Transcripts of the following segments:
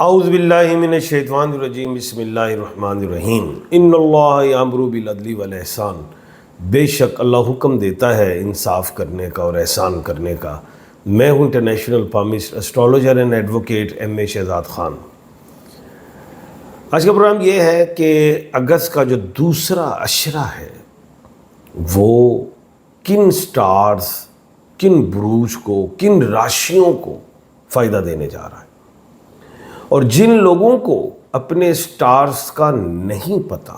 اعوذ باللہ من الشیطان الرجیم، بسم اللہ الرحمن الرحیم۔ ان اللہ یامر بالعدل والاحسان، بے شک اللہ حکم دیتا ہے انصاف کرنے کا اور احسان کرنے کا۔ میں ہوں international palmist astrologer and advocate M Shahzad Khan. آج کا پروگرام یہ ہے کہ اگست کا جو دوسرا عشرہ ہے وہ کن سٹارز، کن بروج کو، کن راشیوں کو فائدہ دینے جا رہا ہے، اور جن لوگوں کو اپنے سٹارز کا نہیں پتہ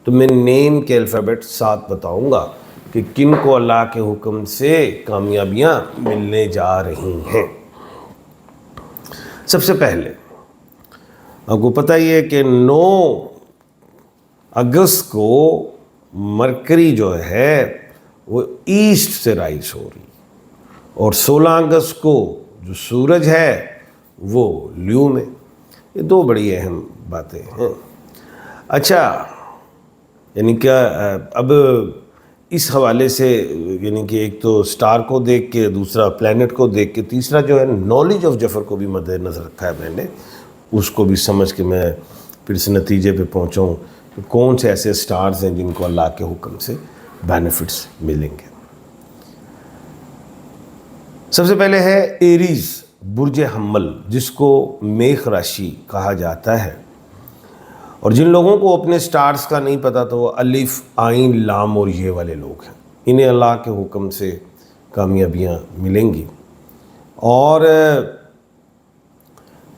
تو میں نیم کے الفابیٹ ساتھ بتاؤں گا کہ کن کو اللہ کے حکم سے کامیابیاں ملنے جا رہی ہیں۔ سب سے پہلے آپ کو پتہ ہی ہے کہ 9 اگست کو مرکری جو ہے وہ ایسٹ سے رائز ہو رہی، اور 16 اگست کو جو سورج ہے وہ لیو میں۔ یہ دو بڑی اہم باتیں ہیں۔ اچھا، یعنی کیا اب اس حوالے سے، یعنی کہ ایک تو سٹار کو دیکھ کے، دوسرا پلینٹ کو دیکھ کے، تیسرا جو ہے نالج آف جفر کو بھی مد نظر رکھا ہے میں نے، اس کو بھی سمجھ کے میں پھر اس نتیجے پہ پہنچاؤں کہ کون سے ایسے سٹارز ہیں جن کو اللہ کے حکم سے بینیفٹس ملیں گے۔ سب سے پہلے ہے ایریز، برج حمل، جس کو میخ راشی کہا جاتا ہے، اور جن لوگوں کو اپنے سٹارز کا نہیں پتہ تو وہ الف، عین، لام اور یہ والے لوگ ہیں، انہیں اللہ کے حکم سے کامیابیاں ملیں گی۔ اور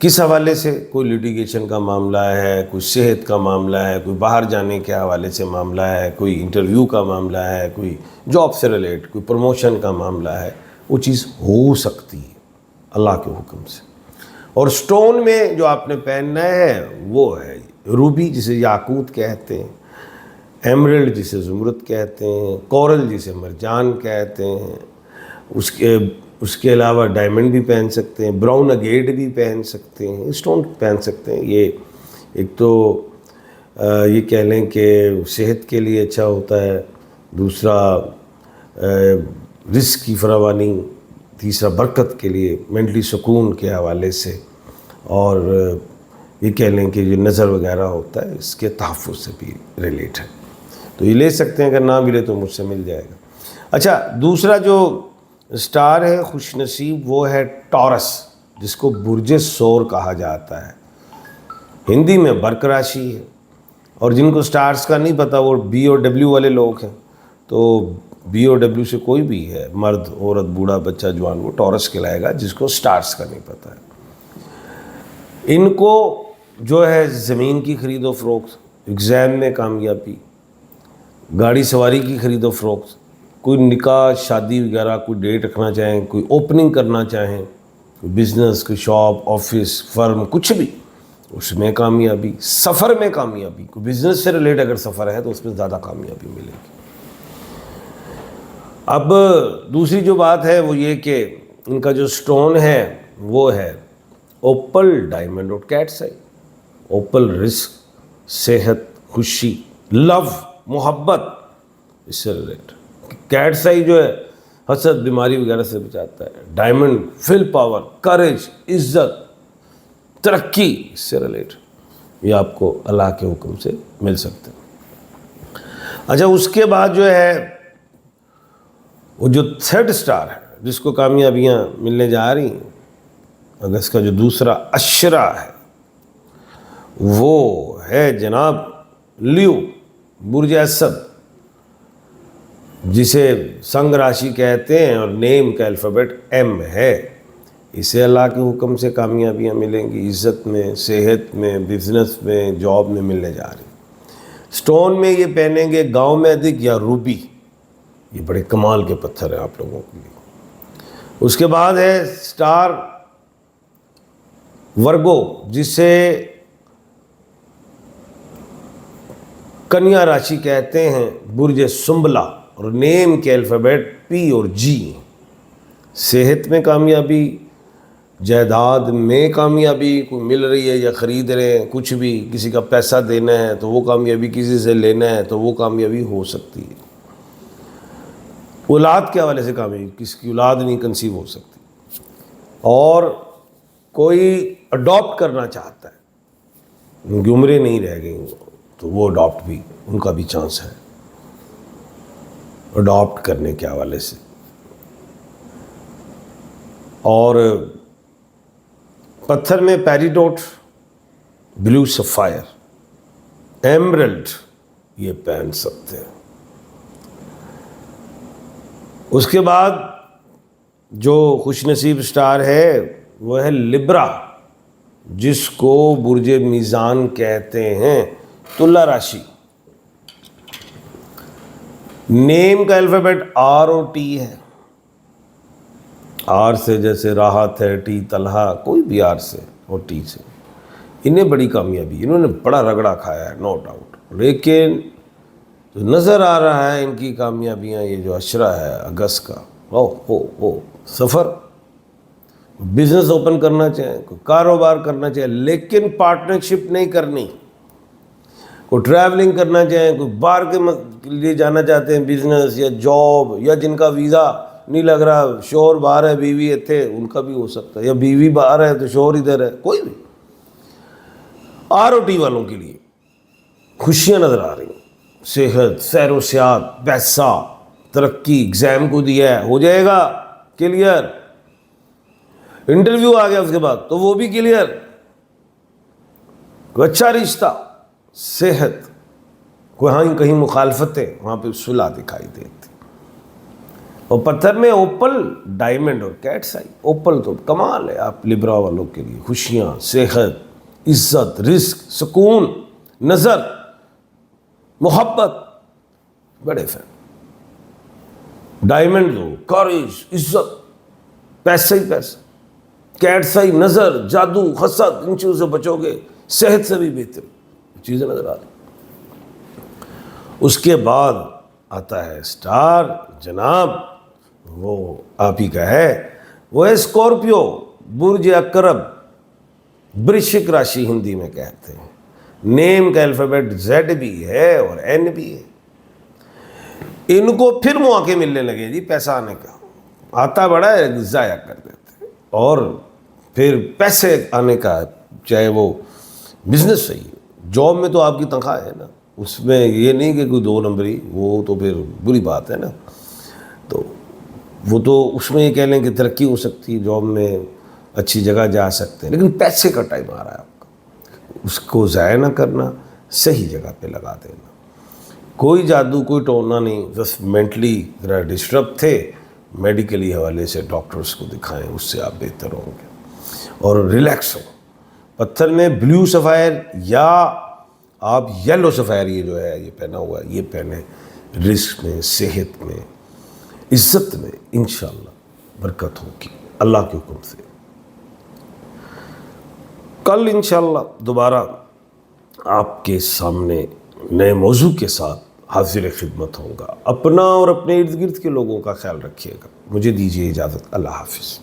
کس حوالے سے؟ کوئی لیٹیگیشن کا معاملہ ہے، کوئی صحت کا معاملہ ہے، کوئی باہر جانے کے حوالے سے معاملہ ہے، کوئی انٹرویو کا معاملہ ہے، کوئی جاب سے ریلیٹ، کوئی پروموشن کا معاملہ ہے، وہ چیز ہو سکتی ہے اللہ کے حکم سے۔ اور سٹون میں جو آپ نے پہننا ہے وہ ہے روبی، جسے یاقوت کہتے ہیں، ایمرلڈ جسے زمرد کہتے ہیں، کورل جسے مرجان کہتے ہیں، اس کے علاوہ ڈائمنڈ بھی پہن سکتے ہیں، براؤن اگیٹ بھی پہن سکتے ہیں، اسٹون پہن سکتے ہیں۔ یہ ایک تو یہ کہہ لیں کہ صحت کے لیے اچھا ہوتا ہے، دوسرا رزق کی فراوانی، تیسرا برکت کے لیے، مینٹلی سکون کے حوالے سے، اور یہ کہہ لیں کہ جو نظر وغیرہ ہوتا ہے اس کے تحفظ سے بھی ریلیٹ ہے، تو یہ لے سکتے ہیں، اگر نہ ملے تو مجھ سے مل جائے گا۔ اچھا، دوسرا جو سٹار ہے خوش نصیب وہ ہے ٹورس، جس کو برج سور کہا جاتا ہے، ہندی میں برق راشی ہے، اور جن کو سٹارز کا نہیں پتہ وہ بی اور ڈبلیو والے لوگ ہیں، تو بی اور ڈبلیو سے کوئی بھی ہے، مرد، عورت، بوڑھا، بچہ، جوان، وہ ٹورس کہلائے گا جس کو سٹارز کا نہیں پتہ ہے۔ ان کو جو ہے زمین کی خرید و فروخت، ایگزام میں کامیابی، گاڑی سواری کی خرید و فروخت، کوئی نکاح، شادی وغیرہ، کوئی ڈیٹ رکھنا چاہیں، کوئی اوپننگ کرنا چاہیں، کوئی بزنس، کوئی شاپ، آفس، فرم، کچھ بھی، اس میں کامیابی، سفر میں کامیابی، کوئی بزنس سے ریلیٹ اگر سفر ہے تو اس میں زیادہ کامیابی ملے گی۔ اب دوسری جو بات ہے وہ یہ کہ ان کا جو سٹون ہے وہ ہے اوپل، ڈائمنڈ اور کیٹس آئی۔ اوپل رزق، صحت، خوشی، لو، محبت، اس سے ریلیٹ۔ کیٹس آئی جو ہے حسد، بیماری وغیرہ سے بچاتا ہے۔ ڈائمنڈ، فل پاور، کریج، عزت، ترقی، اس سے ریلیٹ، یہ آپ کو اللہ کے حکم سے مل سکتے ہیں۔ اچھا، اس کے بعد جو ہے وہ جو تھرڈ سٹار ہے جس کو کامیابیاں ملنے جا رہی ہیں اگست کا جو دوسرا عشرہ ہے وہ ہے جناب لیو، برج اسد، جسے سنگ راشی کہتے ہیں، اور نیم کا الفابیٹ ایم ہے۔ اسے اللہ کے حکم سے کامیابیاں ملیں گی، عزت میں، صحت میں، بزنس میں، جاب میں ملنے جا رہی۔ سٹون میں یہ پہنیں گے گاؤں میں ادھک یا روبی، یہ بڑے کمال کے پتھر ہیں آپ لوگوں کے لیے۔ اس کے بعد ہے سٹار ورگو، جسے کنیا راشی کہتے ہیں، برج سنبلا، اور نیم کے الفابیٹ پی اور جی۔ صحت میں کامیابی، جائیداد میں کامیابی، کوئی مل رہی ہے یا خرید رہے ہیں، کچھ بھی، کسی کا پیسہ دینا ہے تو وہ کامیابی، کسی سے لینا ہے تو وہ کامیابی ہو سکتی ہے۔ اولاد کے حوالے سے کامیابی، کسی کی اولاد نہیں کنسیو ہو سکتی، اور کوئی اڈاپٹ کرنا چاہتا ہے، ان کی عمریں نہیں رہ گئی تو وہ اڈاپٹ بھی، ان کا بھی چانس ہے اڈاپٹ کرنے کے حوالے سے. اور پتھر میں پیریڈوٹ، بلو سفائر، ایمرلڈ یہ پہن سکتے ہیں. اس کے بعد جو خوش نصیب سٹار ہے وہ ہے لبرا، جس کو برج میزان کہتے ہیں، تلا راشی. نیم کا الفابیٹ آر اور ٹی ہے. آر سے جیسے راحت ہے، ٹی طلحہ، کوئی بھی آر سے اور ٹی سے. انہیں بڑی کامیابی، انہوں نے بڑا رگڑا کھایا ہے نو ڈاؤٹ، لیکن جو نظر آ رہا ہے ان کی کامیابیاں، یہ جو عشرہ ہے اگست کا، سفر، بزنس اوپن کرنا چاہیں، کوئی کاروبار کرنا چاہیں لیکن پارٹنرشپ نہیں کرنی، کوئی ٹریولنگ کرنا چاہیں، کوئی باہر کے لیے جانا چاہتے ہیں، بزنس یا جاب، یا جن کا ویزا نہیں لگ رہا، شوہر باہر ہے بیوی اتھے، ان کا بھی ہو سکتا ہے، یا بیوی باہر ہے تو شوہر ادھر ہے، کوئی بھی. آر او ٹی والوں کے لیے خوشیاں نظر آ رہی ہیں، صحت، سیر و سیاحت، پیسہ، ترقی. ایگزام کو دیا ہے، ہو جائے گا کلیئر. انٹرویو آ گیا اس کے بعد تو وہ بھی کلیئر. کوئی اچھا رشتہ، صحت، کوئی کہیں مخالفتیں، وہاں پہ صلح دکھائی دیتی. اور پتھر میں اوپل، ڈائمنڈ اور کیٹس آئی. اوپل تو کمال ہے آپ لبرا والوں کے لیے، خوشیاں، صحت، عزت، رزق، سکون، نظر، محبت، بڑے فین. ڈائمنڈ دو، کاریج، عزت، پیسہ ہی پیسہ. کیٹس آئی، نظر، جادو، حسد، ان چیزوں سے بچو گے. صحت سے بھی بہتر چیزیں نظر آ رہی. اس کے بعد آتا ہے سٹار جناب، وہ آپ ہی کا ہے، وہ ہے اسکارپیو، برج عقرب، برشک راشی ہندی میں کہتے ہیں. نیم کا الفابیٹ زیڈ بھی ہے اور این بھی ہے. ان کو پھر مواقع ملنے لگے جی پیسہ آنے کا، آتا بڑا ہے ضائع کر دیتے ہیں. اور پھر پیسے آنے کا، چاہے وہ بزنس صحیح ہے، جاب میں تو آپ کی تنخواہ ہے نا، اس میں یہ نہیں کہ کوئی 2 نمبری، وہ تو پھر بری بات ہے نا. تو وہ تو اس میں یہ کہہ لیں کہ ترقی ہو سکتی ہے، جاب میں اچھی جگہ جا سکتے ہیں، لیکن پیسے کا ٹائم آ رہا ہے آپ کا، اس کو ضائع نہ کرنا، صحیح جگہ پہ لگا دینا. کوئی جادو، کوئی ٹونا نہیں، بس مینٹلی ذرا ڈسٹرب تھے، میڈیکلی حوالے سے ڈاکٹرز کو دکھائیں، اس سے آپ بہتر ہوں گے اور ریلیکس ہو. پتھر میں بلیو سفائر یا آپ یلو سفائر، یہ جو ہے یہ پہنا ہوا ہے، یہ پہنے. رزق میں، صحت میں، عزت میں انشاءاللہ برکت ہوگی اللہ کے حکم سے. کل انشاءاللہ دوبارہ آپ کے سامنے نئے موضوع کے ساتھ حاضر خدمت ہوں گا. اپنا اور اپنے ارد گرد کے لوگوں کا خیال رکھیے گا. مجھے دیجیے اجازت. اللہ حافظ.